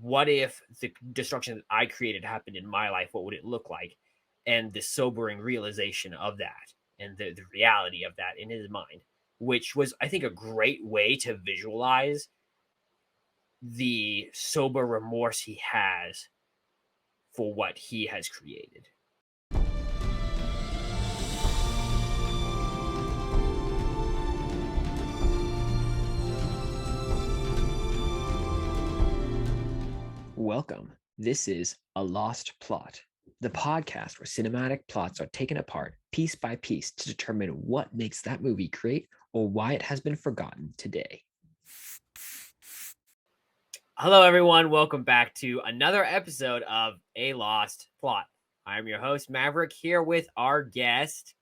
what if the destruction that I created happened in my life? What would it look like? And the sobering realization of that and the reality of that in his mind, which was, I think, a great way to visualize the sober remorse he has for what he has created. Welcome. This is A Lost Plot, the podcast where cinematic plots are taken apart piece by piece to determine what makes that movie great or why it has been forgotten today. Hello, everyone. Welcome back to another episode of A Lost Plot. I'm your host, Maverick, here with our guest,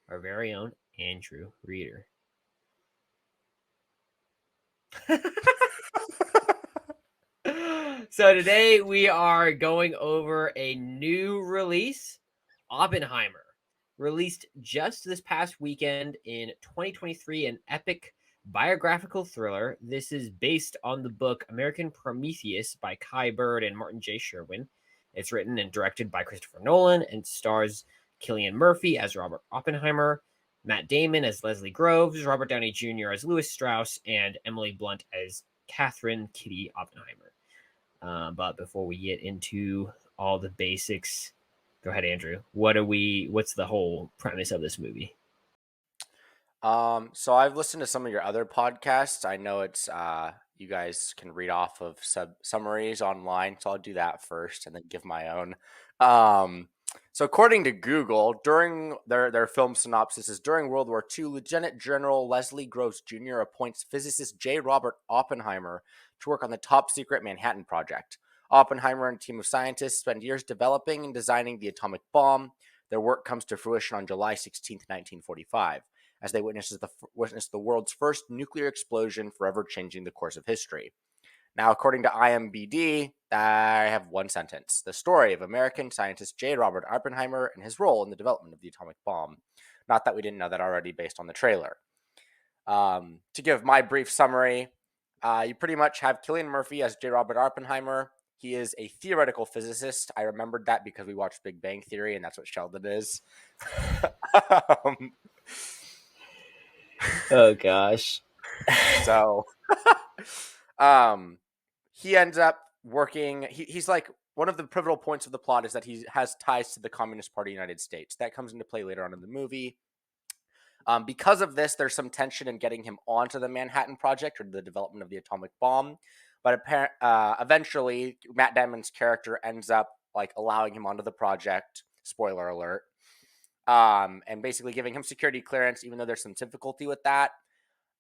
our very own Andrew Reeder. So today we are going over a new release, Oppenheimer, released just this past weekend in 2023, an epic biographical thriller. This is based on the book American Prometheus by Kai Bird and Martin J. Sherwin. It's written and directed by Christopher Nolan and stars Cillian Murphy as Robert Oppenheimer, Matt Damon as Leslie Groves, Robert Downey Jr. as Louis Strauss, and Emily Blunt as Catherine Kitty Oppenheimer. But before we get into all the basics, go ahead, Andrew. What's the whole premise of this movie? So I've listened to some of your other podcasts. I know it's you guys can read off of summaries online, so I'll do that first and then give my own. So according to Google, during their film synopsis is during World War II, Lieutenant General Leslie Groves Jr. appoints physicist J. Robert Oppenheimer to work on the top secret Manhattan Project. Oppenheimer and a team of scientists spend years developing and designing the atomic bomb. Their work comes to fruition on July 16th, 1945. As they witness the world's first nuclear explosion, forever changing the course of history. Now, according to IMDb, I have one sentence. The story of American scientist J. Robert Oppenheimer and his role in the development of the atomic bomb. Not that we didn't know that already based on the trailer. To give my brief summary, you pretty much have Cillian Murphy as J. Robert Oppenheimer. He is a theoretical physicist. I remembered that because we watched Big Bang Theory, and that's what Sheldon is. Oh gosh. So he ends up working. He's like, one of the pivotal points of the plot is that he has ties to the Communist Party of the United States. That comes into play later on in the movie. Because of this, there's some tension in getting him onto the Manhattan Project or the development of the atomic bomb. But eventually, Matt Damon's character ends up like allowing him onto the project. Spoiler alert. And basically giving him security clearance, even though there's some difficulty with that.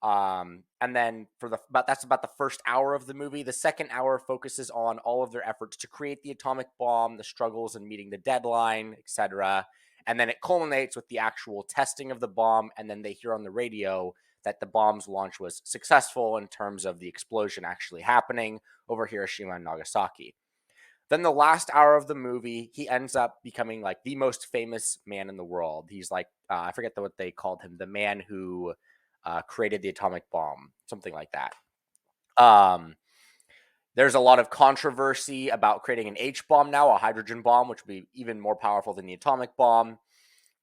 And then that's about the first hour of the movie. The second hour focuses on all of their efforts to create the atomic bomb, the struggles in meeting the deadline, etc. And then it culminates with the actual testing of the bomb. And then they hear on the radio that the bomb's launch was successful in terms of the explosion actually happening over Hiroshima and Nagasaki. Then the last hour of the movie, he ends up becoming like the most famous man in the world. He's like, I forget what they called him, the man who created the atomic bomb, something like that. There's a lot of controversy about creating an H-bomb now, a hydrogen bomb, which would be even more powerful than the atomic bomb.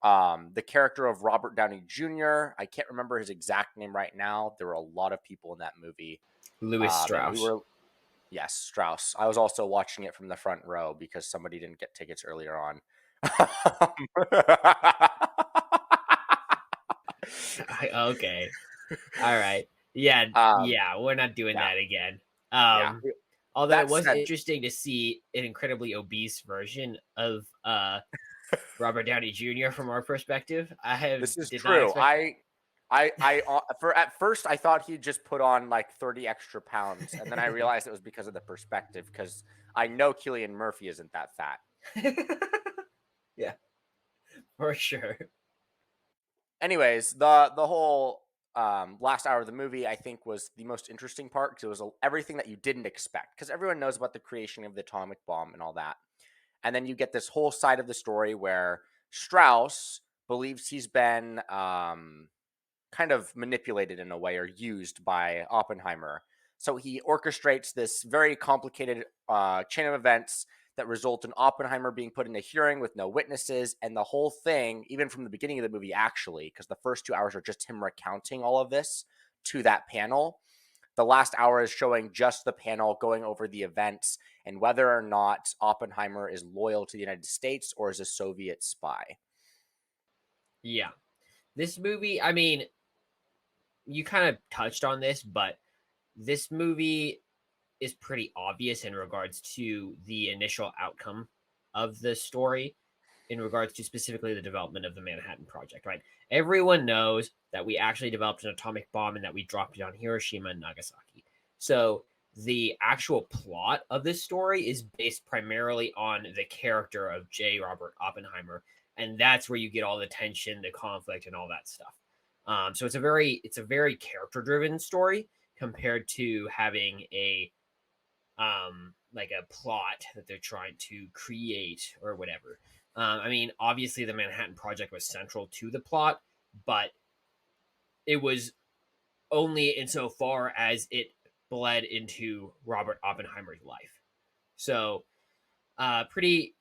The character of Robert Downey Jr., I can't remember his exact name right now. There were a lot of people in that movie. Louis Strauss. Yes, Strauss. I was also watching it from the front row because somebody didn't get tickets earlier on. Okay. All right. Yeah. We're not doing that again. Although that it was interesting to see an incredibly obese version of Robert Downey Jr. from our perspective. This is true. At first I thought he just put on like 30 extra pounds, and then I realized it was because of the perspective, because I know Cillian Murphy isn't that fat. Yeah, for sure. Anyways, the whole last hour of the movie, I think, was the most interesting part because it was everything that you didn't expect, because everyone knows about the creation of the atomic bomb and all that. And then you get this whole side of the story where Strauss believes he's been kind of manipulated in a way or used by Oppenheimer. So he orchestrates this very complicated chain of events that result in Oppenheimer being put in a hearing with no witnesses, and the whole thing, even from the beginning of the movie, actually, because the first 2 hours are just him recounting all of this to that panel. The last hour is showing just the panel going over the events and whether or not Oppenheimer is loyal to the United States or is a Soviet spy. Yeah. This movie, I mean, you kind of touched on this, but this movie is pretty obvious in regards to the initial outcome of the story, in regards to specifically the development of the Manhattan Project, right? Everyone knows that we actually developed an atomic bomb and that we dropped it on Hiroshima and Nagasaki. So the actual plot of this story is based primarily on the character of J. Robert Oppenheimer, and that's where you get all the tension, the conflict, and all that stuff. So it's a very character driven story compared to having a like a plot that they're trying to create or whatever. I mean, obviously the Manhattan Project was central to the plot, but it was only insofar as it bled into Robert Oppenheimer's life. So, pretty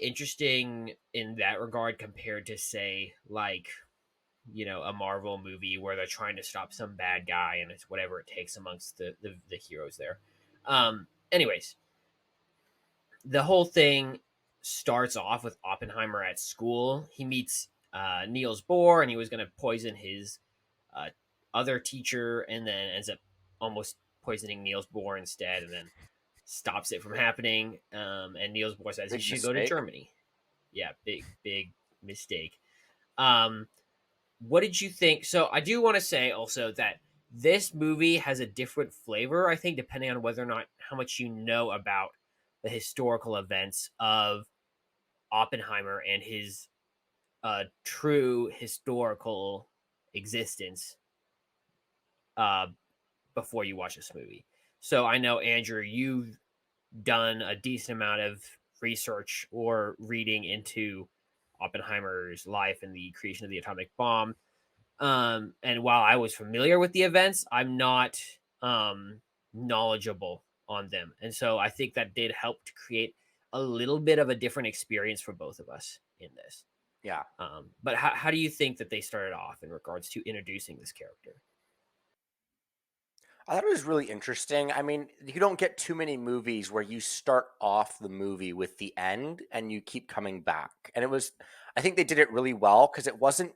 interesting in that regard compared to say like a Marvel movie where they're trying to stop some bad guy and it's whatever it takes amongst the heroes there. Anyways, the whole thing starts off with Oppenheimer at school. He meets Niels Bohr, and he was going to poison his uh, other teacher, and then ends up almost poisoning Niels Bohr instead, and then stops it from happening. And Niels Bohr says he Big should go to mistake. Germany. Yeah, big mistake. Um, what did you think? So I do want to say also that this movie has a different flavor, I think, depending on whether or not how much you know about the historical events of Oppenheimer and his true historical existence uh, before you watch this movie. So I know, Andrew, you've done a decent amount of research or reading into Oppenheimer's life and the creation of the atomic bomb. And while I was familiar with the events, I'm not knowledgeable on them. And so I think that did help to create a little bit of a different experience for both of us in this. Yeah. But how do you think that they started off in regards to introducing this character? I thought it was really interesting. I mean, you don't get too many movies where you start off the movie with the end and you keep coming back. And I think they did it really well because it wasn't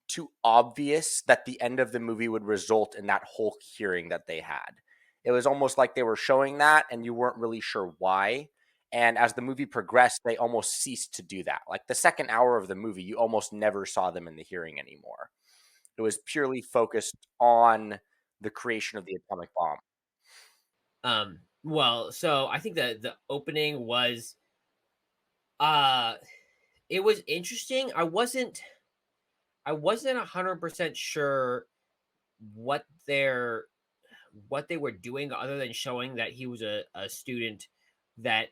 too obvious that the end of the movie would result in that whole hearing that they had. It was almost like they were showing that and you weren't really sure why. And as the movie progressed, they almost ceased to do that. Like the second hour of the movie, you almost never saw them in the hearing anymore. It was purely focused on the creation of the atomic bomb. Well, so I think that the opening was uh it was interesting. I wasn't 100% sure what their what they were doing other than showing that he was a student that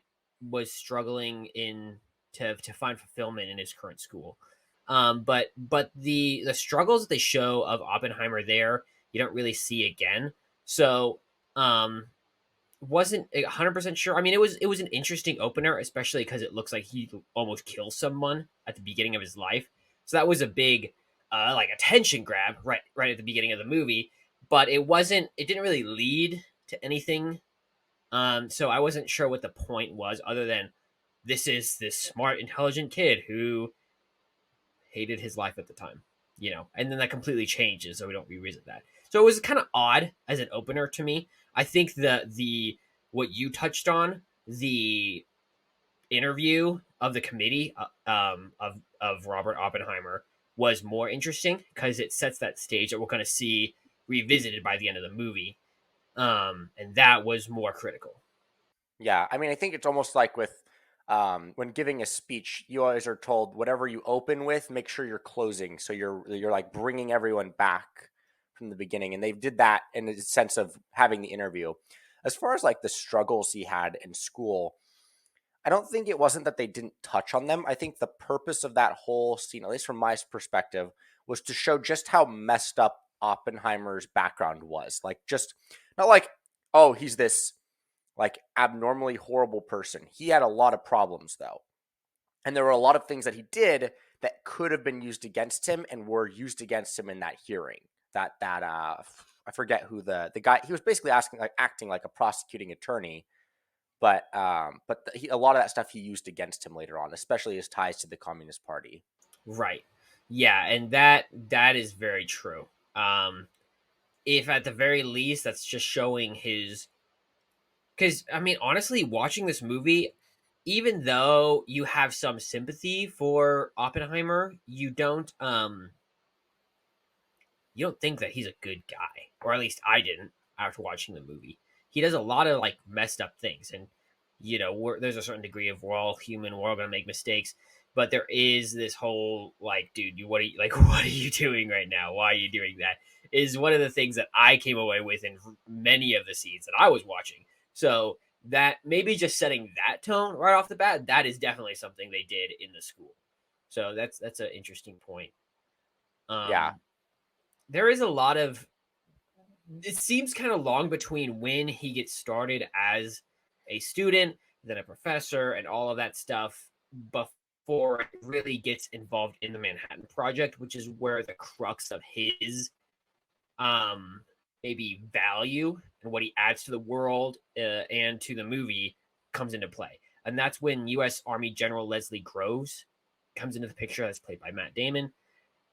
was struggling in to find fulfillment in his current school. But the struggles that they show of Oppenheimer there, you don't really see again. So um wasn't 100% sure. I mean, it was an interesting opener, especially because it looks like he almost kills someone at the beginning of his life. So that was a big like attention grab right at the beginning of the movie. But it didn't really lead to anything. So I wasn't sure what the point was, other than this is this smart, intelligent kid who hated his life at the time, and then that completely changes, so we don't revisit that. So it was kind of odd as an opener to me. I think the what you touched on, the interview of the committee of Robert Oppenheimer, was more interesting because it sets that stage that we're going to see revisited by the end of the movie, and that was more critical. Yeah, I mean, I think it's almost like with when giving a speech, you always are told whatever you open with, make sure you're closing, so you're like bringing everyone back from the beginning, and they did that in the sense of having the interview. As far as like the struggles he had in school, I don't think it wasn't that they didn't touch on them. I think the purpose of that whole scene, at least from my perspective, was to show just how messed up Oppenheimer's background was. Like, just not like oh, he's this like abnormally horrible person. He had a lot of problems though. And there were a lot of things that he did that could have been used against him and were used against him in that hearing. I forget who the guy, he was basically acting like a prosecuting attorney, but a lot of that stuff he used against him later on, especially his ties to the Communist Party. Right. Yeah, and that is very true. If at the very least that's just showing his, because I mean honestly, watching this movie, even though you have some sympathy for Oppenheimer, you don't think that he's a good guy, or at least I didn't after watching the movie. He does a lot of like messed up things, and there's a certain degree of we're all human, we're all gonna make mistakes, but there is this whole like, dude, what are you like? What are you doing right now? Why are you doing that? Is one of the things that I came away with in many of the scenes that I was watching. So that maybe just setting that tone right off the bat, that is definitely something they did in the school. So that's an interesting point. Yeah. Um, there is a lot of, it seems kind of long between when he gets started as a student, then a professor, and all of that stuff before it really gets involved in the Manhattan Project, which is where the crux of his um maybe value and what he adds to the world and to the movie comes into play. And that's when U.S. Army General Leslie Groves comes into the picture. That's played by Matt Damon,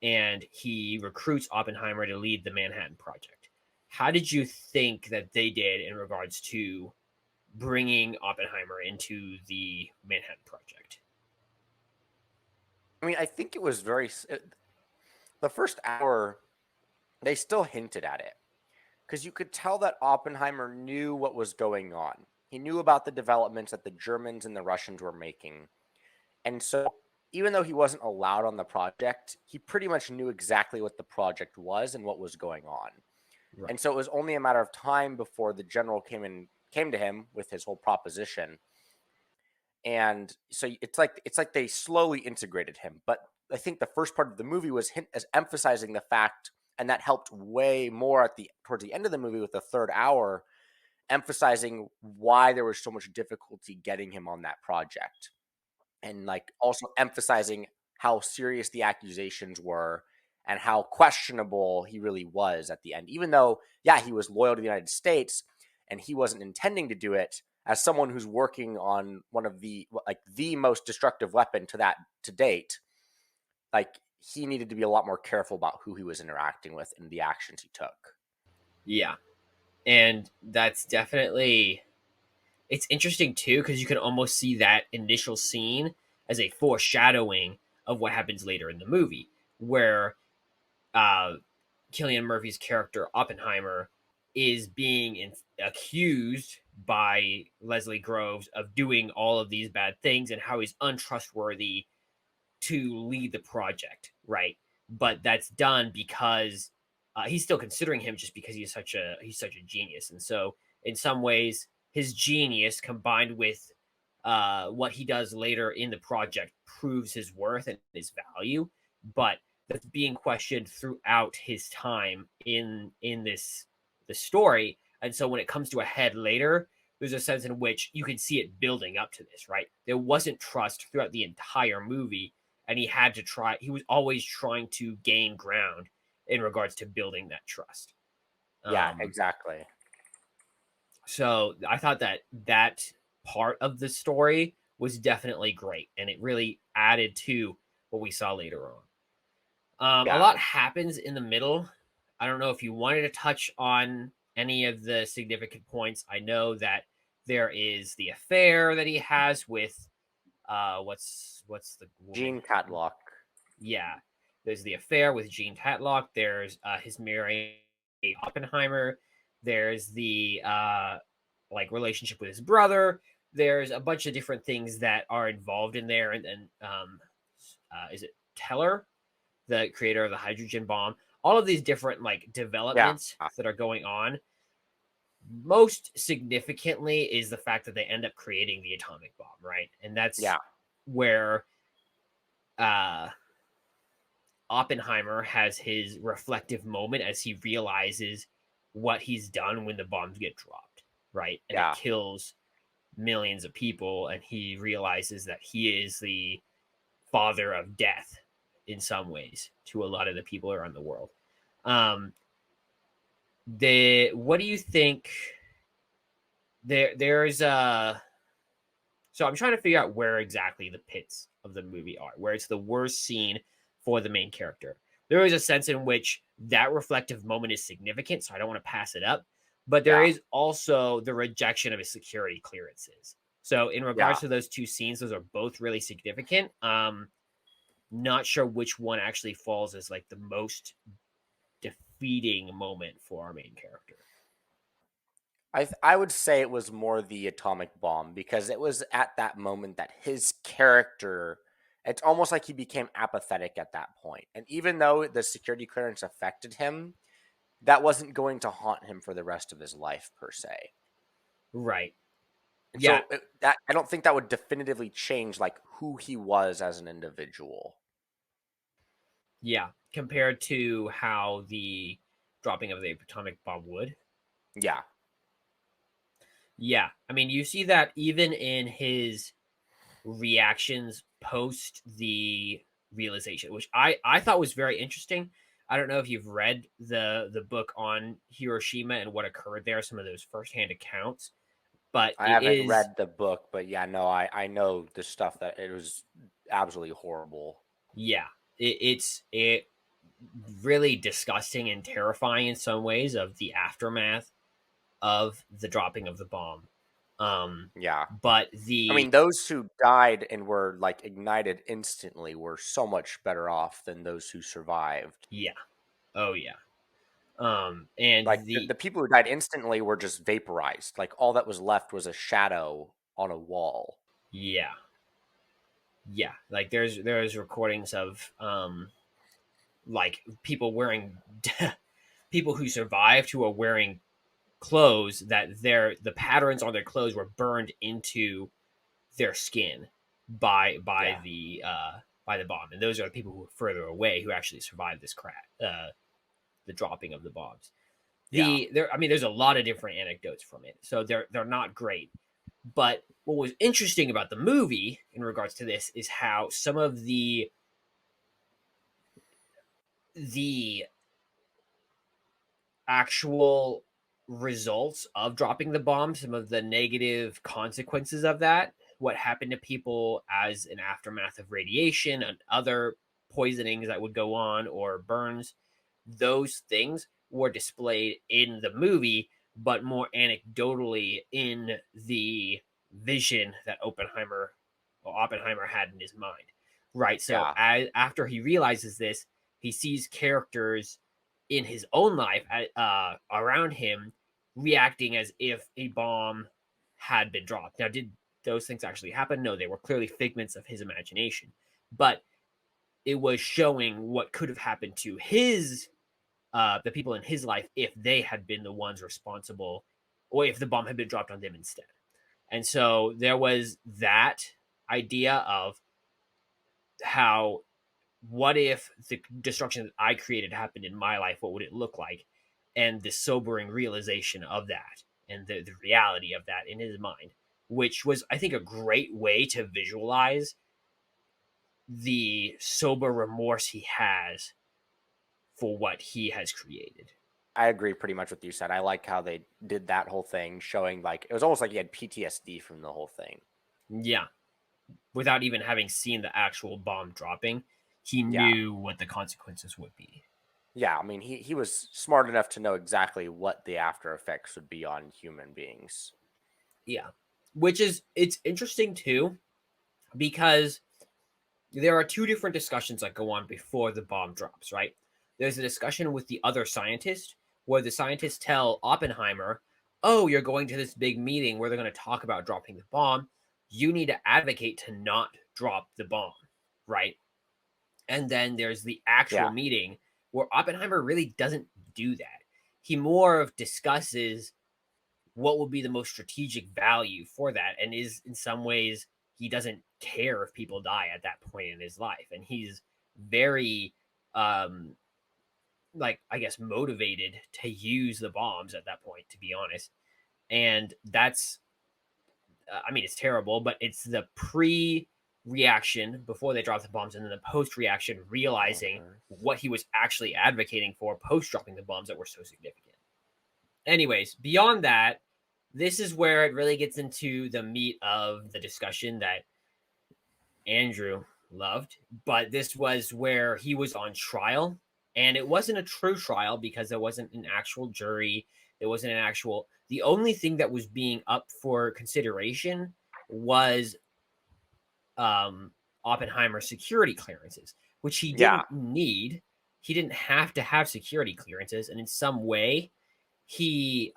and he recruits Oppenheimer to lead the Manhattan Project. How did you think that they did in regards to bringing Oppenheimer into the Manhattan Project? I mean, I think it was the first hour, they still hinted at it because you could tell that Oppenheimer knew what was going on. He knew about the developments that the Germans and the Russians were making. And so, even though he wasn't allowed on the project, he pretty much knew exactly what the project was and what was going on. Right. And so, it was only a matter of time before the general came to him with his whole proposition. And so it's like they slowly integrated him. But I think the first part of the movie was as emphasizing the fact, and that helped way more towards the end of the movie with the third hour, emphasizing why there was so much difficulty getting him on that project, and like also emphasizing how serious the accusations were and how questionable he really was at the end. Even though, yeah, he was loyal to the United States and he wasn't intending to do it, as someone who's working on one of the most destructive weapon to date, like he needed to be a lot more careful about who he was interacting with and the actions he took. Yeah. And that's definitely, it's interesting too, because you can almost see that initial scene as a foreshadowing of what happens later in the movie, where uh, Cillian Murphy's character Oppenheimer is being accused by Leslie Groves of doing all of these bad things and how he's untrustworthy to lead the project, right? But that's done because he's still considering him just because he's such a genius, and so in some ways his genius combined with what he does later in the project proves his worth and his value, but that's being questioned throughout his time in the story. And so when it comes to a head later, there's a sense in which you can see it building up to this, right? There wasn't trust throughout the entire movie, and he was always trying to gain ground in regards to building that trust. Yeah, Um, exactly. so I thought that part of the story was definitely great, and it really added to what we saw later on. A Yeah. lot happens in the middle. I don't know if you wanted to touch on any of the significant points. I know that there is the affair that he has with what's the woman? Gene Catlock. Yeah, there's the affair with Jean Tatlock. There's his marrying Oppenheimer. There's the like relationship with his brother. There's a bunch of different things that are involved in there, and then is it Teller, the creator of the hydrogen bomb? All of these different like Yeah. developments that are going on. Most significantly is the fact that they end up creating the atomic bomb, right? And that's Yeah. where uh Oppenheimer has his reflective moment as he realizes what he's done when the bombs get dropped. right? And it Yeah. kills millions of people, and he realizes that he is the father of death in some ways to a lot of the people around the world. Um, what do you think? There's So I'm trying to figure out where exactly the pits of the movie are, where it's the worst scene for the main character. There is a sense in which that reflective moment is significant, so I don't want to pass it up. But there Yeah. is also the rejection of his security clearances. So in regards Yeah. to those two scenes, those are both really significant. Not sure which one actually falls as like the most defeating moment for our main character. I would say it was more the atomic bomb, because it was at that moment that his character, it's almost like he became apathetic at that point. And even though the security clearance affected him, that wasn't going to haunt him for the rest of his life per se. Right. And Yeah. so that I don't think that would definitively change like who he was as an individual. Yeah. Compared to how the dropping of the atomic bomb would. Yeah. Yeah. I mean, you see that even in his reactions post the realization, which I thought was very interesting. I don't know if you've read the book on Hiroshima and what occurred there, some of those firsthand accounts, but I it haven't is read the book, but yeah, no, I know the stuff that it was absolutely horrible. yeah, it really disgusting and terrifying in some ways of the aftermath of the dropping of the bomb. Yeah. But I mean, the those who died and were like ignited instantly were so much better off than those who survived. yeah, oh yeah, and Like the the people who died instantly were just vaporized. Like all that was left was a shadow on a wall. yeah, yeah, like there's recordings of like people wearing people who survived who are wearing clothes that the patterns on their clothes were burned into their skin Yeah. by the bomb, and those are the people who were further away who actually survived this crash, the dropping of the bombs. Yeah. I mean, there's a lot of different anecdotes from it, so they're not great. But what was interesting about the movie in regards to this is how some of the actual results of dropping the bomb, some of the negative consequences of that, what happened to people as an aftermath of radiation and other poisonings that would go on or burns, those things were displayed in the movie, but more anecdotally in the vision that Oppenheimer had in his mind. Right. So Yeah. after he realizes this, he sees characters in his own life around him reacting as if a bomb had been dropped. Now, did those things actually happen? No, they were clearly figments of his imagination. But it was showing what could have happened to the people in his life if they had been the ones responsible, or if the bomb had been dropped on them instead. And so there was that idea of how what if the destruction that I created happened in my life? What would it look like? And the sobering realization of that and the reality of that in his mind, which was, I think, a great way to visualize the sober remorse he has for what he has created. I agree pretty much with you said. I like how they did that whole thing, showing like it was almost like he had PTSD from the whole thing. Yeah. Without even having seen the actual bomb dropping, he Yeah. knew what the consequences would be. Yeah. I mean, he was smart enough to know exactly what the after effects would be on human beings. Yeah. Which is, it's interesting too, because there are two different discussions that go on before the bomb drops, right? There's a discussion with the other scientist where the scientists tell Oppenheimer, "Oh, you're going to this big meeting where they're going to talk about dropping the bomb. You need to advocate to not drop the bomb," right? And then there's the actual Yeah. meeting where Oppenheimer really doesn't do that. He more of discusses what will be the most strategic value for that, and is in some ways he doesn't care if people die at that point in his life, and he's very um like, I guess, motivated to use the bombs at that point, to be honest. And that's, I mean, it's terrible, but it's the pre-reaction before they drop the bombs, and then the post-reaction realizing what he was actually advocating for post dropping the bombs that were so significant. Anyways, beyond that, this is where it really gets into the meat of the discussion that Andrew loved, but this was where he was on trial, and it wasn't a true trial because there wasn't an actual jury. There wasn't an actual. The only thing that was being up for consideration was Oppenheimer's security clearances, which he Yeah. didn't need. He didn't have to have security clearances, and in some way, he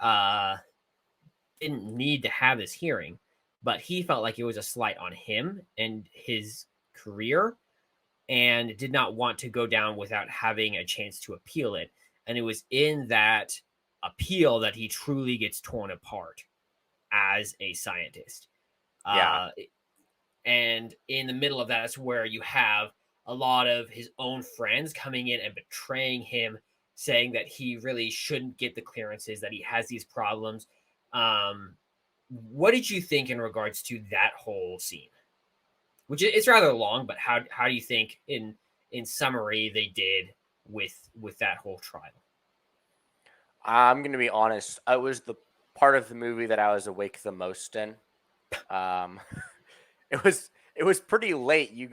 didn't need to have this hearing, but he felt like it was a slight on him and his career, and did not want to go down without having a chance to appeal it. And it was in that appeal that he truly gets torn apart as a scientist. Yeah. And in the middle of that, that's where you have a lot of his own friends coming in and betraying him, saying that he really shouldn't get the clearances, that he has these problems. What did you think in regards to that whole scene? Which it's rather long, but how do you think in summary they did with that whole trial? I'm gonna be honest. It was the part of the movie that I was awake the most in. Um, it was pretty late. You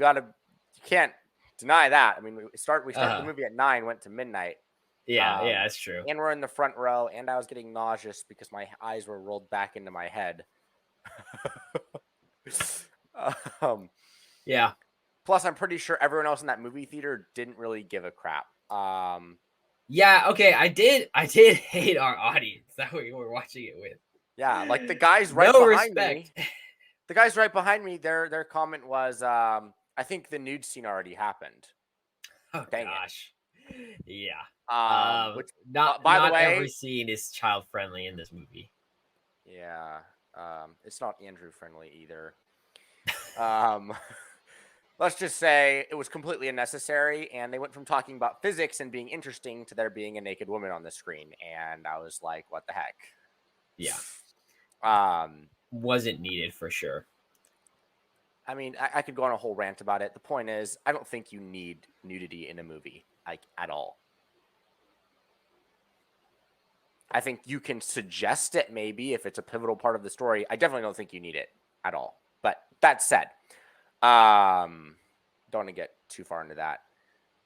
can't deny that. I mean, we started the movie at 9, went to midnight. Yeah, that's true. And we're in the front row, and I was getting nauseous because my eyes were rolled back into my head. Yeah. Plus, I'm pretty sure everyone else in that movie theater didn't really give a crap. Yeah, okay, I did hate our audience that we were watching it with. Yeah, like the guys right No behind respect. me. The guys right behind me, their comment was, I think the nude scene already happened. Oh Dang gosh. Yeah. it. Which, Not by the way, every scene is child friendly in this movie. yeah, it's not Andrew friendly either. Um, let's just say it was completely unnecessary, and they went from talking about physics and being interesting to there being a naked woman on the screen, and I was like, what the heck? Yeah. Um, Wasn't needed for sure. I mean, I could go on a whole rant about it. The point is, I don't think you need nudity in a movie, like, at all. I think you can suggest it maybe if it's a pivotal part of the story. I definitely don't think you need it at all. But that said, don't want to get too far into that.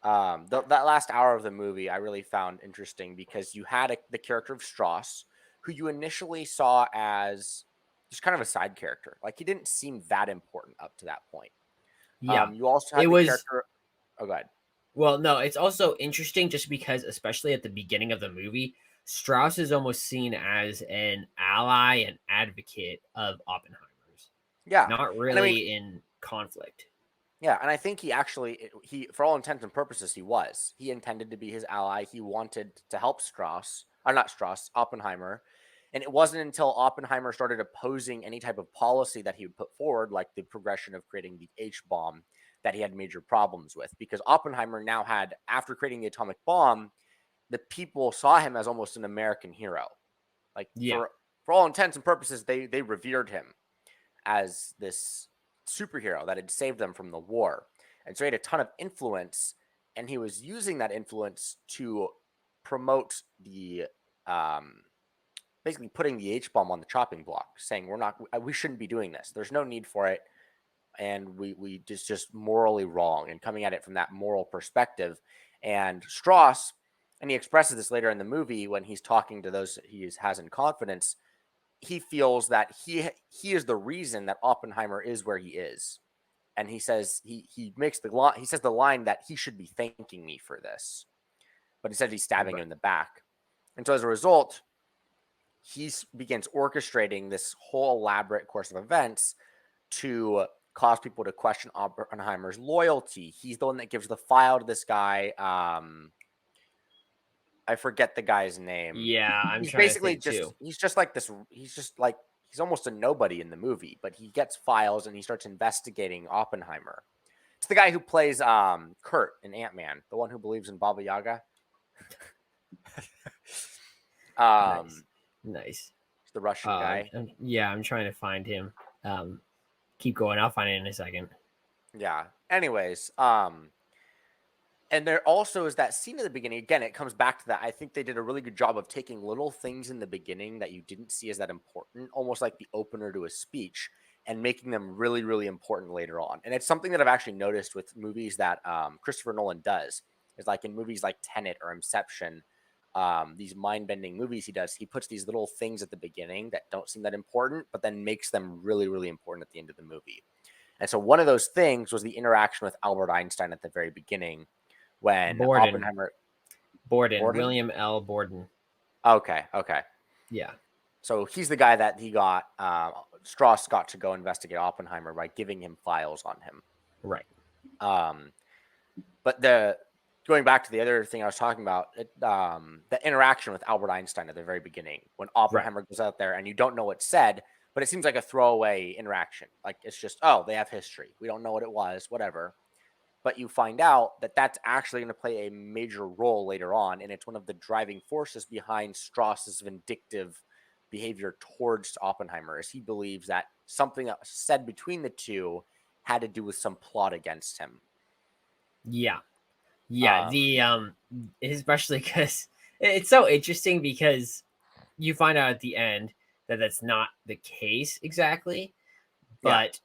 That last hour of the movie I really found interesting because you had the character of Strauss, who you initially saw as just kind of a side character. Like, he didn't seem that important up to that point. Yeah. You also had It the was character. Oh, go ahead. Well, no, it's also interesting just because, especially at the beginning of the movie, Strauss is almost seen as an ally and advocate of Oppenheimer's, Yeah, not and I mean, really in conflict. yeah, and I think he for all intents and purposes he was. He intended to be his ally. He wanted to help Strauss, or not Strauss, Oppenheimer. And it wasn't until Oppenheimer started opposing any type of policy that he would put forward, like the progression of creating the H bomb, that he had major problems with. Because Oppenheimer now had, after creating the atomic bomb, the people saw him as almost an American hero. Like, Yeah, for all intents and purposes, they revered him as this superhero that had saved them from the war. And so he had a ton of influence, and he was using that influence to promote the basically putting the H bomb on the chopping block, saying we shouldn't be doing this. There's no need for it, and we just morally wrong, and coming at it from that moral perspective. And Strauss, and he expresses this later in the movie when he's talking to those he has in confidence. He feels that he is the reason that Oppenheimer is where he is, and he says he makes the line. He says the line that he should be thanking me for this, but instead he's stabbing him in the back. And so as a result, he begins orchestrating this whole elaborate course of events to cause people to question Oppenheimer's loyalty. He's the one that gives the file to this guy. I forget the guy's name. yeah, I'm He's trying to basically think too. he's just like this. He's almost a nobody in the movie, but he gets files and he starts investigating Oppenheimer. It's the guy who plays Kurt in Ant-Man, the one who believes in Baba Yaga. Nice. the Russian guy. I'm trying to find him. Keep going. I'll find it in a second. Yeah. Anyways, and there also is that scene at the beginning. Again, it comes back to that. I think they did a really good job of taking little things in the beginning that you didn't see as that important, almost like the opener to a speech, and making them really, really important later on. And it's something that I've actually noticed with movies that Christopher Nolan does. Is like in movies like Tenet or Inception, these mind-bending movies he does. He puts these little things at the beginning that don't seem that important, but then makes them really, really important at the end of the movie. And so one of those things was the interaction with Albert Einstein at the very beginning when Borden. Oppenheimer. Borden. Borden? William L. Borden. Okay. Yeah. So he's the guy that he got, Strauss got to go investigate Oppenheimer by giving him files on him. Right. But going back to the other thing I was talking about, the interaction with Albert Einstein at the very beginning, when Oppenheimer goes out there and you don't know what's said, but it seems like a throwaway interaction. Like it's just, oh, they have history. We don't know what it was, whatever. But you find out that that's actually going to play a major role later on, and it's one of the driving forces behind Strauss's vindictive behavior towards Oppenheimer, as he believes that something that was said between the two had to do with some plot against him. Yeah. Especially because it's so interesting because you find out at the end that that's not the case exactly, but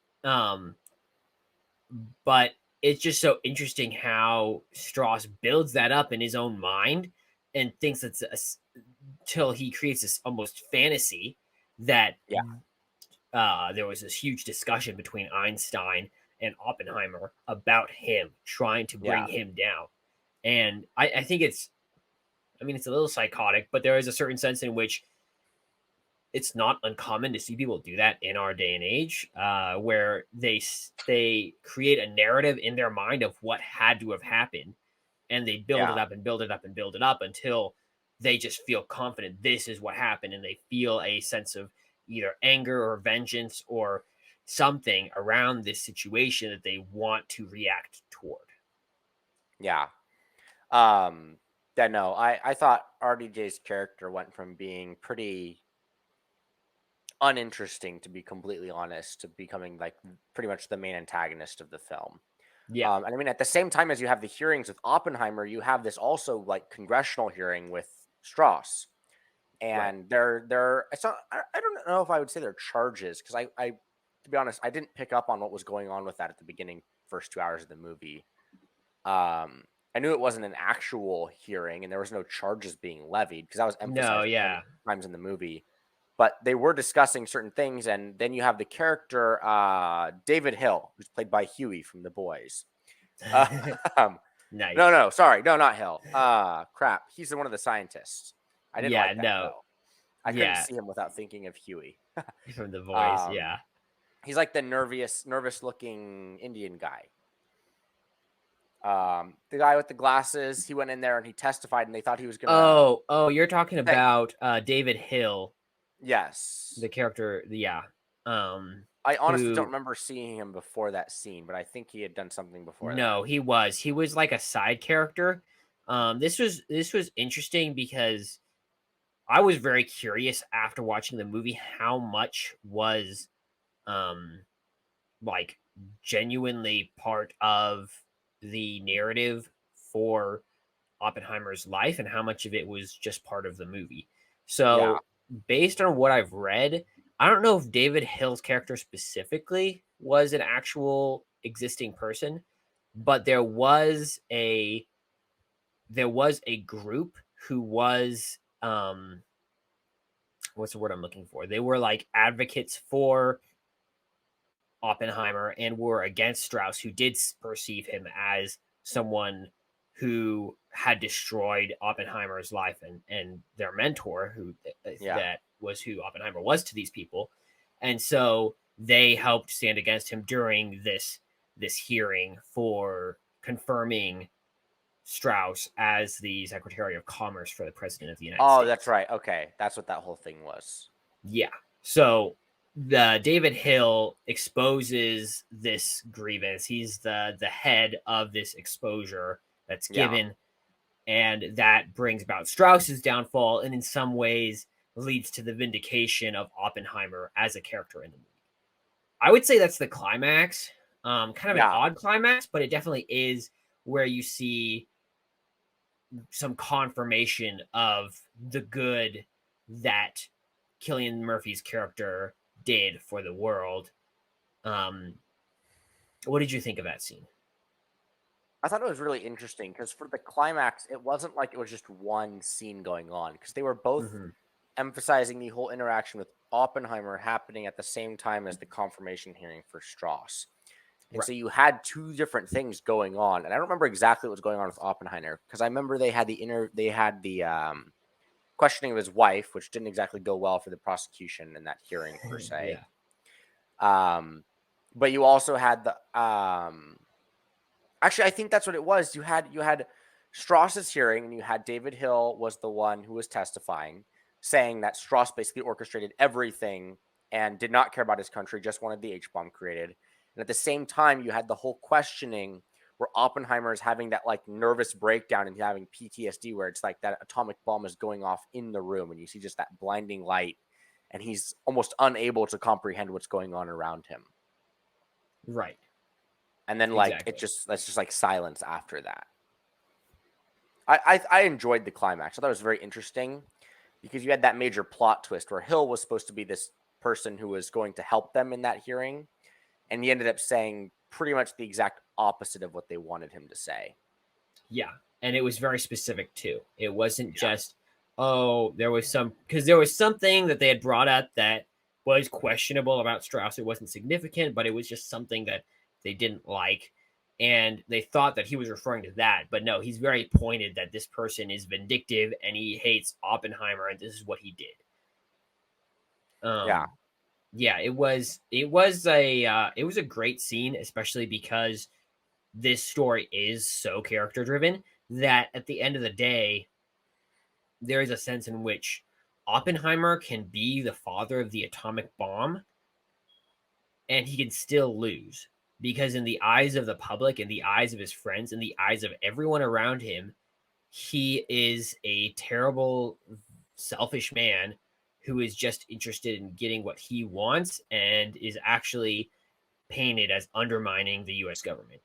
but it's just so interesting how Strauss builds that up in his own mind and thinks it's till he creates this almost fantasy that there was this huge discussion between Einstein and Oppenheimer about him trying to bring him down. And I think it's a little psychotic, but there is a certain sense in which it's not uncommon to see people do that in our day and age, where they create a narrative in their mind of what had to have happened, and they build it up and build it up and build it up until they just feel confident this is what happened, and they feel a sense of either anger or vengeance or something around this situation that they want to react toward. I thought RDJ's character went from being pretty uninteresting, to be completely honest, to becoming like pretty much the main antagonist of the film. And I mean, at the same time as you have the hearings with Oppenheimer, you have this also like congressional hearing with Strauss, and it's not, I don't know if I would say they're charges, because I to be honest, I didn't pick up on what was going on with that at the beginning, first 2 hours of the movie. I knew it wasn't an actual hearing and there was no charges being levied, because that was emphasized times in the movie. But they were discussing certain things, and then you have the character David Hill, who's played by Huey from The Boys. Nice. No, sorry, no, not Hill. Crap, he's one of the scientists. I didn't like that. No. I couldn't see him without thinking of Huey from The Boys. He's like the nervous-looking Indian guy. The guy with the glasses, he went in there and he testified, and they thought he was gonna. Oh, you're talking about David Hill. Yes, the character. I honestly don't remember seeing him before that scene, but I think he had done something before that. No, he was like a side character. This was interesting because I was very curious after watching the movie how much was like genuinely part of the narrative for Oppenheimer's life and how much of it was just part of the movie. So based on what I've read, I don't know if David Hill's character specifically was an actual existing person, but there was a group who was what's the word I'm looking for? They were like advocates for Oppenheimer and were against Strauss, who did perceive him as someone who had destroyed Oppenheimer's life and their mentor, who that was who Oppenheimer was to these people. And so they helped stand against him during this hearing for confirming Strauss as the Secretary of Commerce for the President of the United States. Oh, that's right. Okay. That's what that whole thing was. Yeah. So the David Hill exposes this grievance. He's the head of this exposure that's given, and that brings about Strauss's downfall. And in some ways, leads to the vindication of Oppenheimer as a character in the movie. I would say that's the climax. Kind of an Yeah. odd climax, but it definitely is where you see some confirmation of the good that Cillian Murphy's character did for the world. Um, what did you think of that scene? I thought it was really interesting because for the climax, it wasn't like it was just one scene going on because they were both Mm-hmm. emphasizing the whole interaction with Oppenheimer happening at the same time as the confirmation hearing for Strauss. And Right. so you had two different things going on. And I don't remember exactly what was going on with Oppenheimer because I remember they had the questioning of his wife, which didn't exactly go well for the prosecution in that hearing per se. Yeah. Um, but you also had the actually, I think that's what it was. You had Strauss's hearing, and you had David Hill was the one who was testifying, saying that Strauss basically orchestrated everything and did not care about his country, just wanted the H bomb created. And at the same time, you had the whole questioning where Oppenheimer is having that like nervous breakdown and having PTSD, where it's like that atomic bomb is going off in the room, and you see just that blinding light, and he's almost unable to comprehend what's going on around him. Right. And then like Exactly. that's just like silence after that. I enjoyed the climax. I thought it was very interesting because you had that major plot twist where Hill was supposed to be this person who was going to help them in that hearing, and he ended up saying pretty much the exact opposite of what they wanted him to say. Yeah. And it was very specific too. It wasn't Yeah. just, oh, there was something that they had brought up that was questionable about Strauss. It wasn't significant, but it was just something that they didn't like. And they thought that he was referring to that. But no, he's very pointed that this person is vindictive and he hates Oppenheimer and this is what he did. Yeah. Yeah, it was a great scene, especially because this story is so character driven that at the end of the day, there is a sense in which Oppenheimer can be the father of the atomic bomb and he can still lose because in the eyes of the public, in the eyes of his friends, in the eyes of everyone around him, he is a terrible, selfish man who is just interested in getting what he wants and is actually painted as undermining the US government.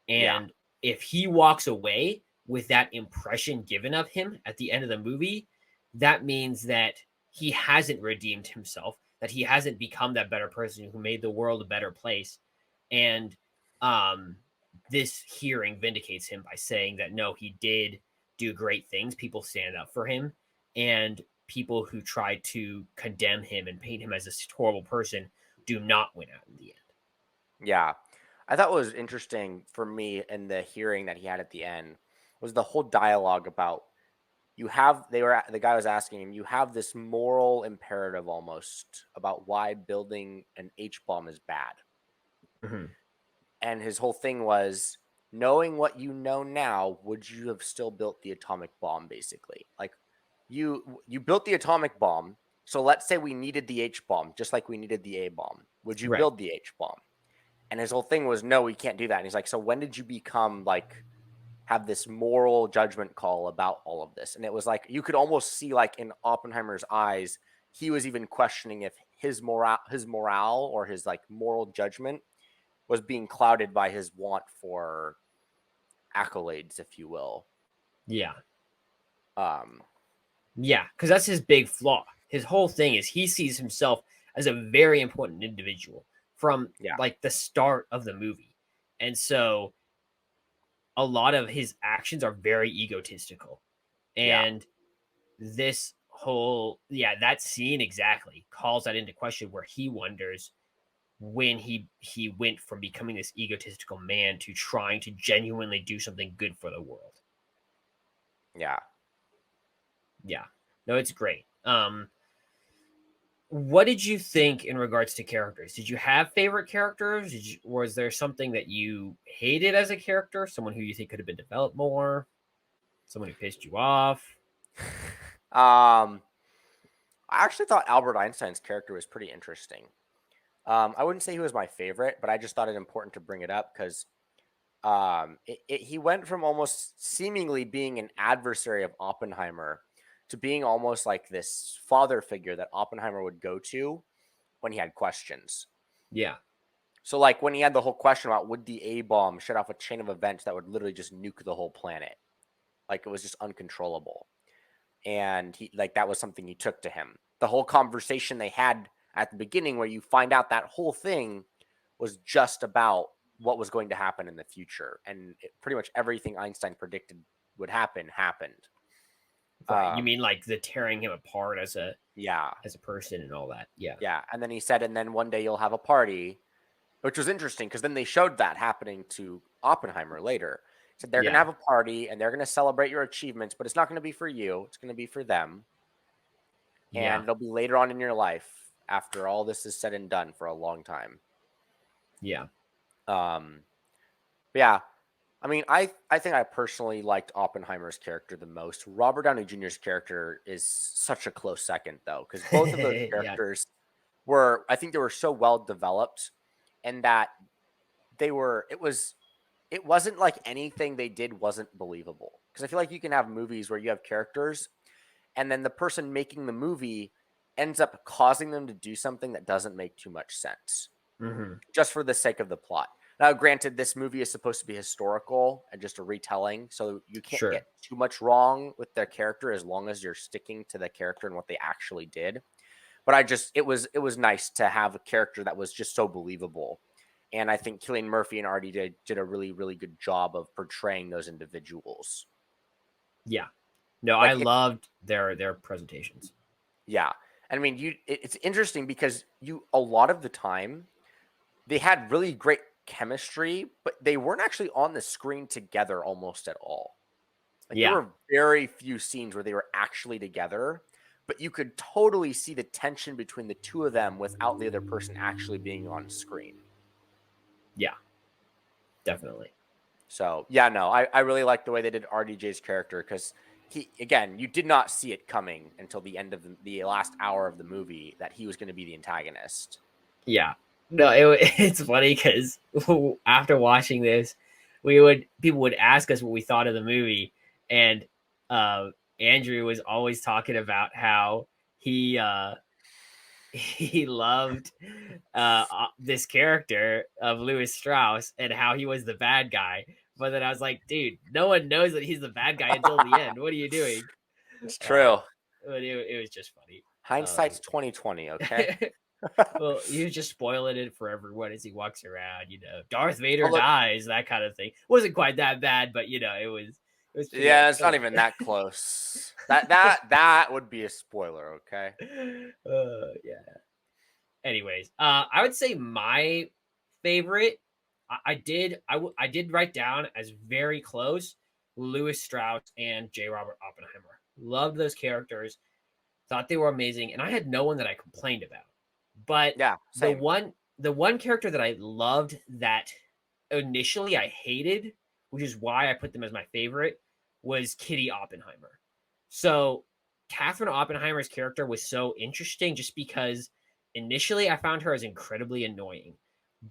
Yeah. And if he walks away with that impression given of him at the end of the movie, that means that he hasn't redeemed himself, that he hasn't become that better person who made the world a better place. And um, this hearing vindicates him by saying that no, he did do great things. People stand up for him, and people who try to condemn him and paint him as a horrible person do not win out in the end. Yeah. I thought what was interesting for me in the hearing that he had at the end was the whole dialogue about the guy was asking him, you have this moral imperative almost about why building an H bomb is bad. Mhm. And his whole thing was, knowing what you know now, would you have still built the atomic bomb? Basically, like you built the atomic bomb. So let's say we needed the H bomb, just like we needed the A bomb. Would you Right. build the H bomb? And his whole thing was, no, we can't do that. And he's like, so when did you become like have this moral judgment call about all of this? And it was like you could almost see like in Oppenheimer's eyes, he was even questioning if his morale or his like moral judgment was being clouded by his want for accolades, if you will. Yeah. Um, Yeah, because that's his big flaw. His whole thing is he sees himself as a very important individual from yeah, like the start of the movie. And so a lot of his actions are very egotistical. yeah, And this whole that scene exactly calls that into question where he wonders when he went from becoming this egotistical man to trying to genuinely do something good for the world. yeah. Yeah. No, it's great. What did you think in regards to characters? Did you have favorite characters? Was there something that you hated as a character? Someone who you think could have been developed more? Someone who pissed you off? um, I actually thought Albert Einstein's character was pretty interesting. I wouldn't say he was my favorite, but I just thought it important to bring it up because he went from almost seemingly being an adversary of Oppenheimer to being almost like this father figure that Oppenheimer would go to when he had questions. Yeah. So like when he had the whole question about would the A bomb shut off a chain of events that would literally just nuke the whole planet, like it was just uncontrollable, and he like that was something he took to him. The whole conversation they had at the beginning, where you find out that whole thing was just about what was going to happen in the future, and pretty much everything Einstein predicted would happen happened. Right. You mean like the tearing him apart Yeah, as a person and all that? Yeah. yeah. And then he said, and then one day you'll have a party, which was interesting because then they showed that happening to Oppenheimer later. Said they're gonna Yeah. have a party and they're gonna celebrate your achievements, but it's not gonna be for you. It's gonna be for them, and Yeah. it'll be later on in your life after all this is said and done for a long time. Yeah. Um, but yeah, I mean, I think I personally liked Oppenheimer's character the most. Robert Downey Jr.'s character is such a close second, though, because both of those Yeah. characters I think they were so well developed, and that it wasn't like anything they did wasn't believable. Because I feel like you can have movies where you have characters, and then the person making the movie ends up causing them to do something that doesn't make too much sense, Hmm. just for the sake of the plot. Now, granted, this movie is supposed to be historical and just a retelling, so you can't get Sure. too much wrong with their character as long as you're sticking to the character and what they actually did. But it was nice to have a character that was just so believable. And I think Cillian Murphy and Artie did a really, really good job of portraying those individuals. Yeah. No, I Like it's loved their presentations. yeah. I mean, it's interesting because a lot of the time they had really great chemistry, but they weren't actually on the screen together almost at all. Like there Yeah. were very few scenes where they were actually together, but you could totally see the tension between the two of them without the other person actually being on screen. Yeah. Definitely. So yeah, no, I really like the way they did RDJ's character because you did not see it coming until the end of the last hour of the movie that he was going to be the antagonist. Yeah. No, it's funny because after watching this, people would ask us what we thought of the movie, and uh, Andrew was always talking about how he he loved this character of Louis Strauss and how he was the bad guy. But then I was like, dude, no one knows that he's the bad guy until the end. What are you doing? It's Uh, true. but it was just funny. Hindsight's 2020, okay? Well, he was just spoiling it for everyone as he walks around. Darth Vader But look, dies, that kind of thing. Wasn't quite that bad, but it was pretty yeah, like, it's come not on. even that close. That would be a spoiler, okay? Yeah. Anyways, I would say my favorite. I did write down as very close Louis Strauss and J. Robert Oppenheimer. Loved those characters. Thought they were amazing, and I had no one that I complained about. But Yeah, the same. one the one character that I loved that initially I hated, which is why I put them as my favorite, was Kitty Oppenheimer. So Catherine Oppenheimer's character was so interesting just because initially I found her as incredibly annoying.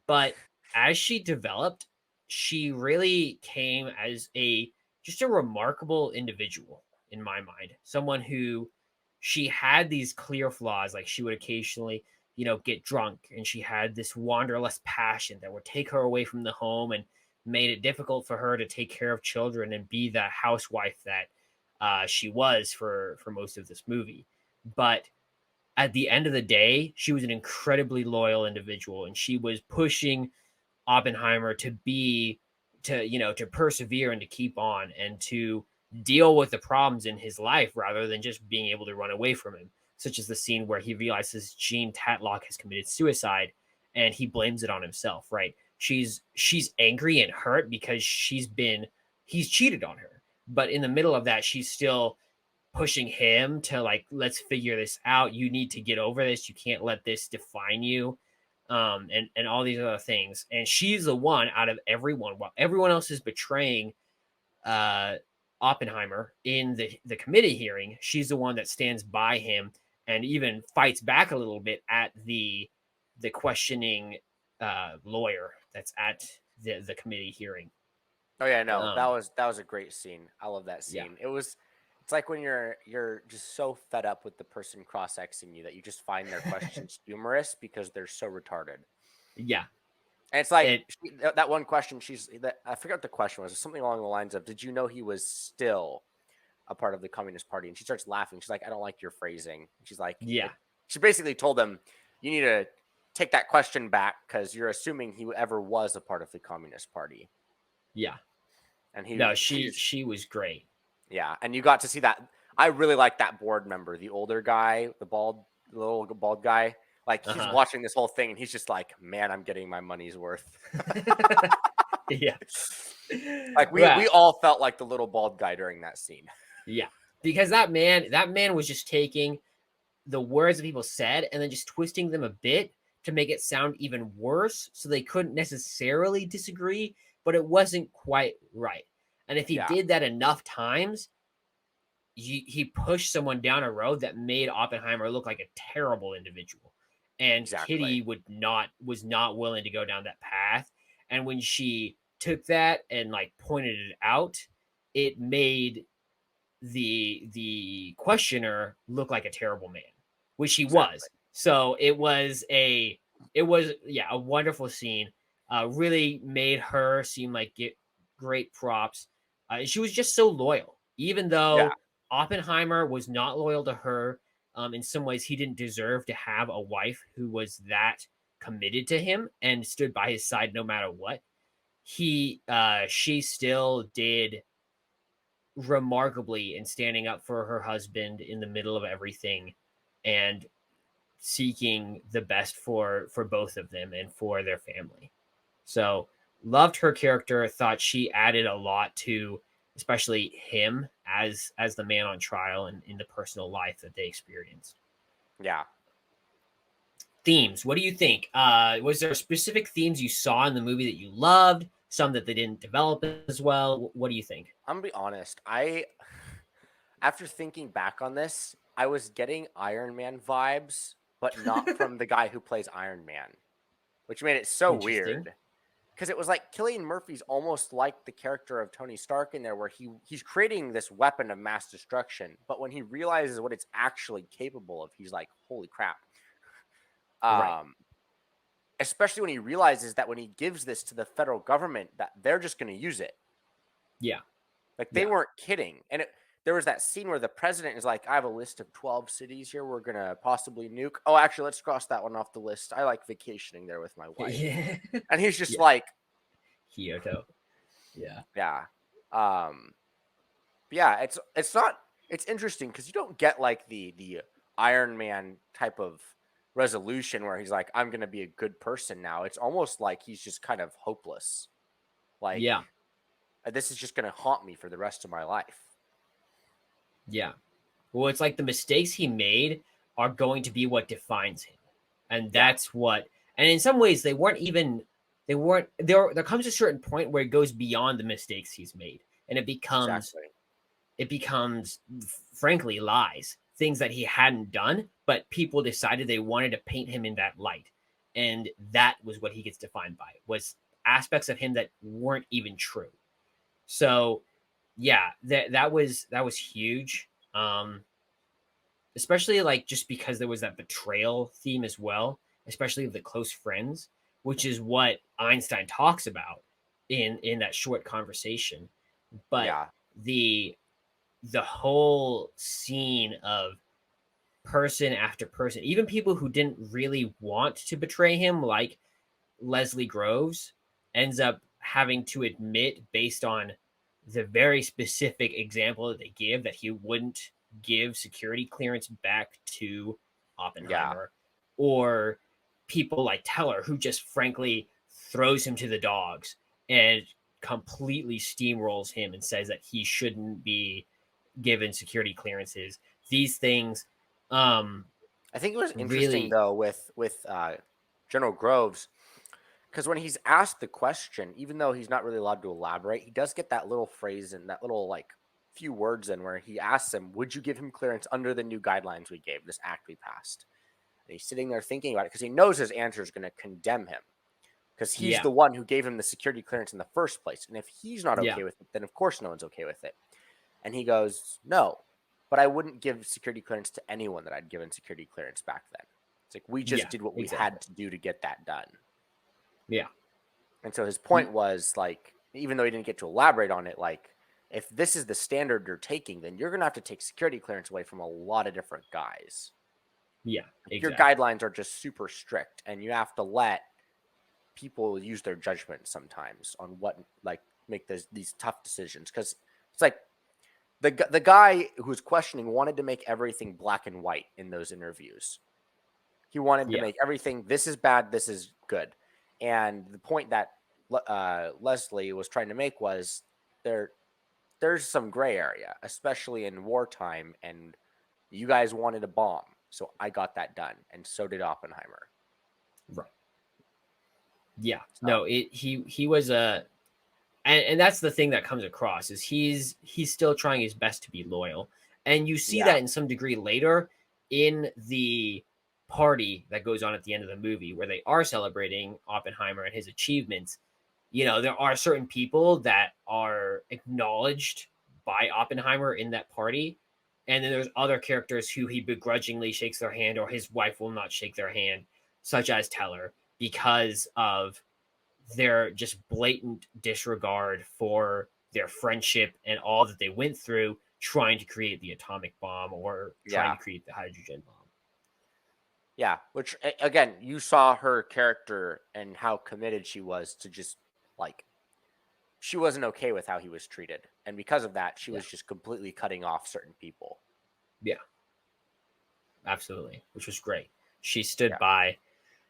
But as she developed, she really came as a just a remarkable individual in my mind. Someone who she had these clear flaws, like she would occasionally, get drunk, and she had this wanderlust passion that would take her away from the home and made it difficult for her to take care of children and be the housewife that she was for most of this movie. But at the end of the day, she was an incredibly loyal individual, and she was pushing Oppenheimer to persevere and to keep on and to deal with the problems in his life rather than just being able to run away from him, such as the scene where he realizes Jean Tatlock has committed suicide and he blames it on himself, right? She's angry and hurt because he's cheated on her. But in the middle of that, she's still pushing him to like, let's figure this out. You need to get over this. You can't let this define you. And all these other things. And she's the one out of everyone, while everyone else is betraying uh Oppenheimer in the committee hearing, she's the one that stands by him and even fights back a little bit at the questioning lawyer that's at the committee hearing. Oh yeah, no, that Um was that was a great scene. I love that yeah. scene. It was It's like when you're just so fed up with the person cross-exing you that you just find their questions humorous because they're so retarded. Yeah. And it's like It that one question. I forget what the question was. Something along the lines of, "Did you know he was still a part of the Communist Party?" And she starts laughing. She's like, "I don't like your phrasing." She's like, yeah. she basically told them, "You need to take that question back because you're assuming he ever was a part of the Communist Party." Yeah. And No, she she just, she was great. yeah. And you got to see that. I really like that board member, the older guy, the little bald guy. Like he's Uh-huh. watching this whole thing and he's just like, "Man, I'm getting my money's worth." Yeah. Like we Right. all felt like the little bald guy during that scene. Yeah. Because that man was just taking the words that people said and then just twisting them a bit to make it sound even worse so they couldn't necessarily disagree, but it wasn't quite right. And if he Yeah, did that enough times, he pushed someone down a road that made Oppenheimer look like a terrible individual. And exactly. Kitty was not willing to go down that path. And when she took that and like pointed it out, it made the questioner look like a terrible man, which he Exactly. was. So it was yeah, a wonderful scene. Really made her seem like get great props. She was just so loyal, even Yeah, though Oppenheimer was not loyal to her. In some ways, he didn't deserve to have a wife who was that committed to him and stood by his side no matter what. She still did remarkably in standing up for her husband in the middle of everything and seeking the best for both of them and for their family. So loved her character, thought she added a lot to especially him as the man on trial and in the personal life that they experienced. yeah. Themes, what do you think? Was there specific themes you saw in the movie that you loved, some that they didn't develop as well? What do you think? I'm gonna be honest. I After thinking back on this, I was getting Iron Man vibes, but not from the guy who plays Iron Man, which made it so Interesting. weird. Because it was like Killian Murphy's almost like the character of Tony Stark in there, where he's creating this weapon of mass destruction, but when he realizes what it's actually capable of, he's like, "Holy crap!" Right. Um, Especially when he realizes that when he gives this to the federal government, that they're just going to use it. Yeah. Like they Yeah. weren't kidding. And there was that scene where the president is like, "I have a list of 12 cities here we're going to possibly nuke. Oh, actually, let's cross that one off the list. I like vacationing there with my wife." Yeah. And he's just Yeah. like, Kyoto. Yeah. yeah. Um, yeah, it's not it's interesting because you don't get like the Iron Man type of resolution where he's like, "I'm going to be a good person now." It's almost like he's just kind of hopeless. Like, Yeah. this is just going to haunt me for the rest of my life. Yeah. Well, it's like the mistakes he made are going to be what defines him. And Yeah, that's what and in some ways they weren't there comes a certain point where it goes beyond the mistakes he's made and exactly. it becomes frankly lies, things that he hadn't done, but people decided they wanted to paint him in that light. And that was what he gets defined by, was aspects of him that weren't even true. So yeah, that was huge. Especially like just because there was that betrayal theme as well, especially the close friends, which is what Einstein talks about in that short conversation. But Yeah, the the whole scene of person after person, even people who didn't really want to betray him, like Leslie Groves, ends up having to admit, based on the very specific example that they give, that he wouldn't give security clearance back to yeah, Oppenheimer, or people like Teller, who just frankly throws him to the dogs and completely steamrolls him and says that he shouldn't be given security clearances. These things I think it was interesting really, though with General Groves, because when he's asked the question, even though he's not really allowed to elaborate, he does get that little phrase and that little like few words in where he asks him, "Would you give him clearance under the new guidelines we gave, this act we passed?" And he's sitting there thinking about it because he knows his answer is going to condemn him because he's yeah, the one who gave him the security clearance in the first place. And if he's not yeah, okay with it, then of course no one's okay with it. And he goes, "No." but I wouldn't give security clearance to anyone that I'd given security clearance back then. It's like we just Yeah, did what we exactly. had to do to get that done. Yeah. And so his point was like, even though he didn't get to elaborate on it, like if this is the standard you're taking, then you're gonna have to take security clearance away from a lot of different guys. Yeah, Like, your exactly. guidelines are just super strict, and you have to let people use their judgment sometimes on what like make these tough decisions, because it's like the guy who's questioning wanted to make everything black and white in those interviews. He wanted to Yeah. make everything, this is bad, this is good. And the point that Leslie was trying to make was there's some gray area, especially in wartime, and you guys wanted a bomb, so I got that done, and so did Oppenheimer. Right. Yeah. So No, he was a and that's the thing that comes across is he's still trying his best to be loyal. And you see yeah, that in some degree later in the party that goes on at the end of the movie where they are celebrating Oppenheimer and his achievements. There are certain people that are acknowledged by Oppenheimer in that party. And then there's other characters who he begrudgingly shakes their hand or his wife will not shake their hand, such as Teller, because of their just blatant disregard for their friendship and all that they went through trying to create the atomic bomb or trying yeah, to create the hydrogen bomb. yeah. Which again, you saw her character and how committed she was to just like she wasn't okay with how he was treated, and because of that, she Yeah. was just completely cutting off certain people. Yeah, absolutely. Which was great. She stood Yeah, by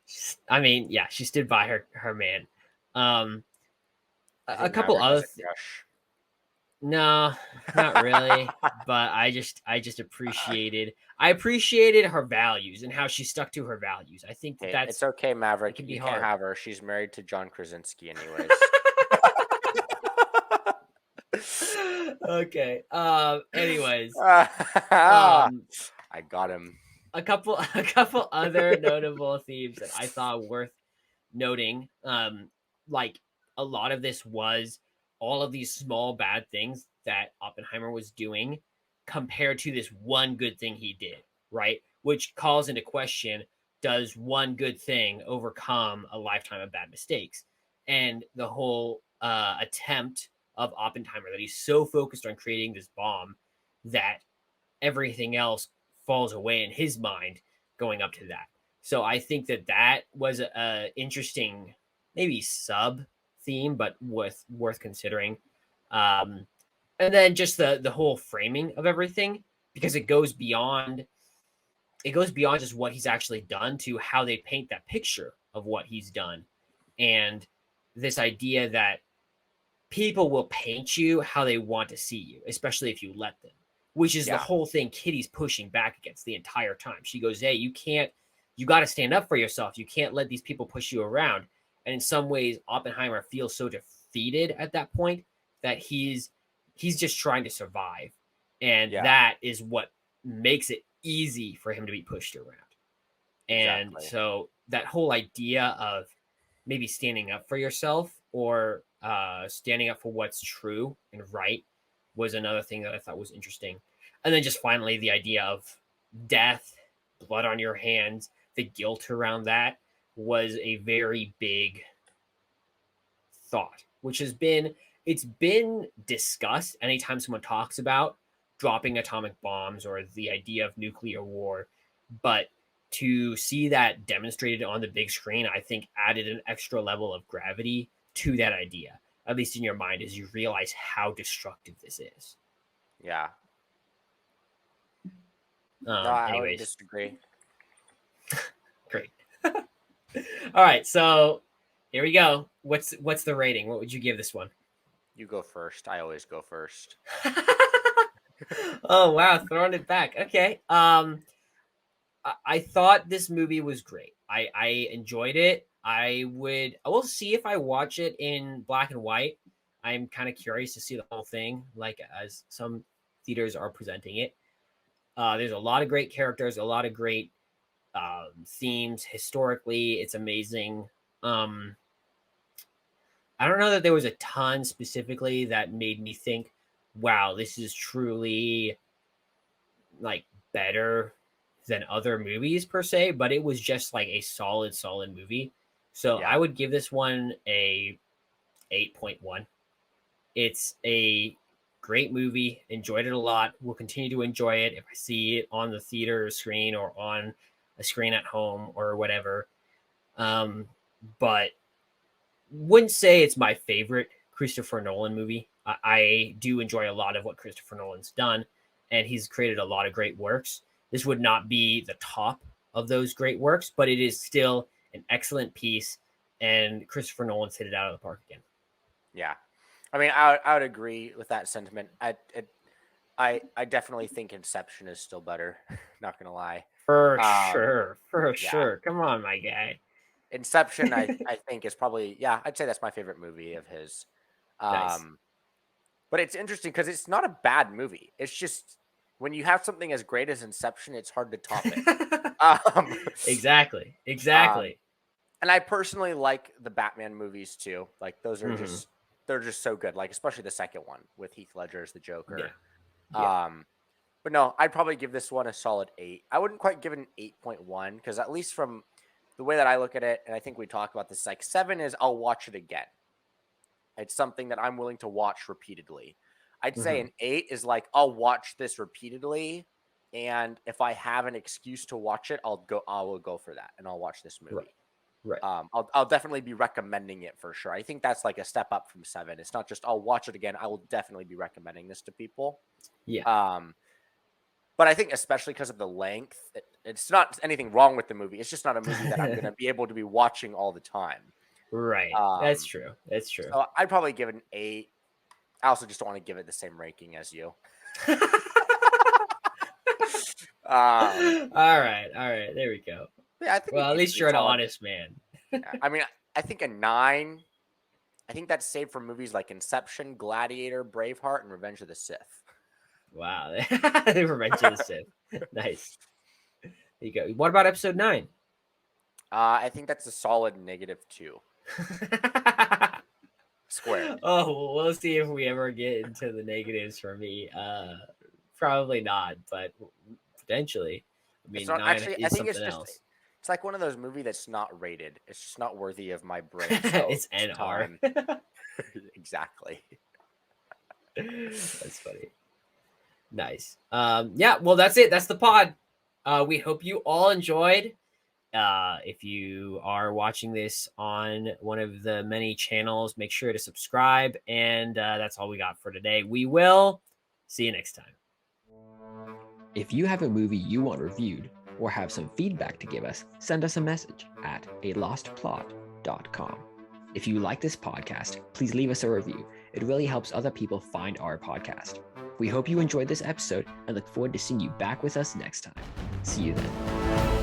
she stood by her man. Um I a think couple Maverick has other a crush. no, not really, but I just appreciated her values and how she stuck to her values. I think Hey, that's it's okay, it Maverick. can be You can't hard. have her. She's married to John Krasinski, anyways. Okay. Anyways, I um, got him. a couple other notable themes that I thought worth noting. Like a lot of this was all of these small bad things that Oppenheimer was doing compared to this one good thing he did, right? Which calls into question, does one good thing overcome a lifetime of bad mistakes? And the whole attempt of Oppenheimer that he's so focused on creating this bomb that everything else falls away in his mind going up to that. So I think that was a interesting, maybe sub theme, but worth considering. Um, and then just the whole framing of everything because it goes beyond just what he's actually done to how they paint that picture of what he's done, and this idea that people will paint you how they want to see you, especially if you let them, which is the Yeah, whole thing Kitty's pushing back against the entire time. She goes, hey, you got to stand up for yourself. You can't let these people push you around. And in some ways, Oppenheimer feels so defeated at that point that he's just trying to survive. And yeah, that is what makes it easy for him to be pushed around. And exactly. so that whole idea of maybe standing up for yourself or standing up for what's true and right was another thing that I thought was interesting. And then just finally, the idea of death, blood on your hands, the guilt around that was a very big thought, which it's been discussed anytime someone talks about dropping atomic bombs or the idea of nuclear war. But to see that demonstrated on the big screen, I think added an extra level of gravity to that idea, at least in your mind, as you realize how destructive this is. Yeah. No, I wouldn't Anyways, disagree. great. All right, so here we go. What's the rating? What would you give this one? You go first. I always go first. Oh wow, throwing it back. Okay. I thought this movie was great. I enjoyed it. I will see if I watch it in black and white. I'm kind of curious to see the whole thing, like as some theaters are presenting it. There's a lot of great characters, a lot of great themes. Historically, it's amazing. Um, I don't know that there was a ton specifically that made me think, "Wow, this is truly like better than other movies per se, but it was just like a solid movie. So Yeah. I would give this one a 8.1. It's a great movie. Enjoyed it a lot. Will continue to enjoy it if I see it on the theater screen or on a screen at home or whatever. But wouldn't say it's my favorite Christopher Nolan movie. I do enjoy a lot of what Christopher Nolan's done, and he's created a lot of great works. This would not be the top of those great works, but it is still an excellent piece, and Christopher Nolan's hit it out of the park again. Yeah. I mean, I would agree with that sentiment. I definitely think Inception is still better. Not gonna lie. For Um, sure, for yeah, sure. Come on, my guy. Inception. I think is probably, yeah. I'd say that's my favorite movie of his. Nice. Um, but it's interesting because it's not a bad movie. It's just when you have something as great as Inception, it's hard to top it. Um, Exactly. um, Exactly. and I personally like the Batman movies too. Like those are Hmm. just they're just so good. Like especially the second one with Heath Ledger as the Yeah. Joker. Yeah. But no, I'd probably give this one a solid 8. I wouldn't quite give it an 8.1 because at least from the way that I look at it, and I think we talk about this, like 7 is I'll watch it again. It's something that I'm willing to watch repeatedly. I'd say Hmm. an 8 is like I'll watch this repeatedly, and if I have an excuse to watch it, I will go for that and I'll watch this Right. movie. Right. I'll definitely be recommending it for sure. I think that's like a step up from 7. It's not just I'll watch it again. I will definitely be recommending this to people. Yeah. Um, but I think especially because of the length, it's not anything wrong with the movie. It's just not a movie that I'm going to be able to be watching all the time. Right. That's Um, true. That's true. so I'd probably give it an 8. I also just don't want to give it the same ranking as you. All right. All right. There we go. Yeah, I think an Well, at 8's least pretty you're an solid. honest man. Yeah, I mean, I think a 9. I think that's saved for movies like Inception, Gladiator, Braveheart, and Revenge of the Sith. Wow. Revenge of the Sith. Nice. There you go. What about episode 9? I think that's a solid -2 squared. Oh, we'll see if we ever get into the negatives for me. Probably not, but potentially. I It's mean, not 9 actually. I is think it's something just. else. It's like one of those movies that's not rated. It's just not worthy of my brain cells It's NR. time. Exactly. That's funny. Nice. Yeah, well, that's it. That's the pod. We hope you all enjoyed. If you are watching this on one of the many channels, make sure to subscribe. And that's all we got for today. We will see you next time. If you have a movie you want reviewed or have some feedback to give us, send us a message at alostplot.com. If you like this podcast, please leave us a review. It really helps other people find our podcast. We hope you enjoyed this episode and look forward to seeing you back with us next time. See you then.